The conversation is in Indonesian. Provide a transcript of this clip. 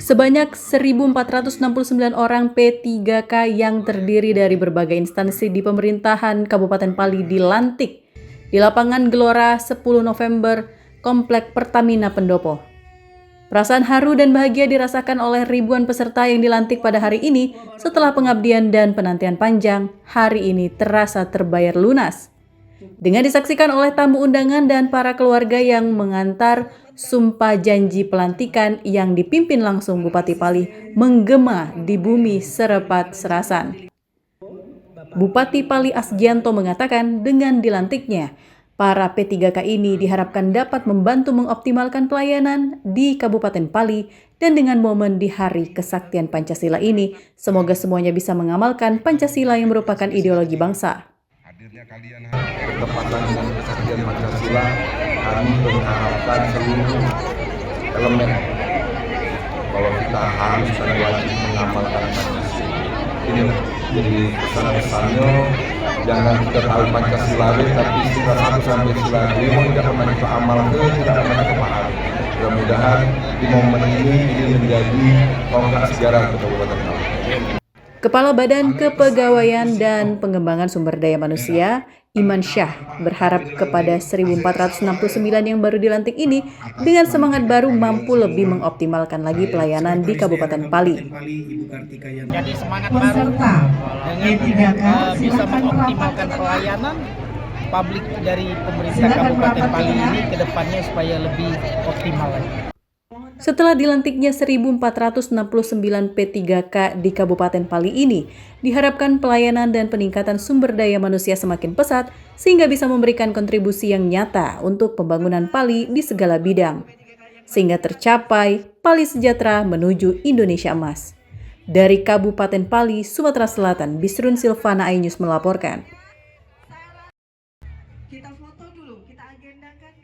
Sebanyak 1.469 orang P3K yang terdiri dari berbagai instansi di pemerintahan Kabupaten Pali dilantik di lapangan Gelora 10 November, Komplek Pertamina Pendopo. Perasaan haru dan bahagia dirasakan oleh ribuan peserta yang dilantik pada hari ini setelah pengabdian dan penantian panjang. Hari ini terasa terbayar lunas. Dengan disaksikan oleh tamu undangan dan para keluarga yang mengantar sumpah janji pelantikan yang dipimpin langsung Bupati Pali menggema di bumi Serepat Serasan. Bupati Pali Asgianto mengatakan dengan dilantiknya, para P3K ini diharapkan dapat membantu mengoptimalkan pelayanan di Kabupaten Pali dan dengan momen di Hari Kesaktian Pancasila ini, semoga semuanya bisa mengamalkan Pancasila yang merupakan ideologi bangsa. Bertepatan dengan kesaktian Pancasila, kami mengharapkan seluruh elemen bahwa kita harus dan wajib mengamalkan Pancasila. Ini jadi pesan-pesannya, jangan kita tahu Pancasila tapi sila 1 sampai sila 5 tidak pernah kita amalkan, tidak pernah kita pahami. Mudah-mudahan di momen ini menjadi tonggak sejarah untuk Kabupaten Pali. Kepala Badan Kepegawaian dan Pengembangan Sumber Daya Manusia, Iman Syah, berharap kepada 1.469 yang baru dilantik ini dengan semangat baru mampu lebih mengoptimalkan lagi pelayanan di Kabupaten Pali. Jadi semangat baru dengan bisa mengoptimalkan pelayanan publik dari pemerintah Kabupaten Pali ini ke depannya supaya lebih optimal lagi. Setelah dilantiknya 1.469 P3K di Kabupaten Pali ini, diharapkan pelayanan dan peningkatan sumber daya manusia semakin pesat sehingga bisa memberikan kontribusi yang nyata untuk pembangunan Pali di segala bidang. Sehingga tercapai Pali sejahtera menuju Indonesia Emas. Dari Kabupaten Pali, Sumatera Selatan, Bisrun Silvana Ainews melaporkan.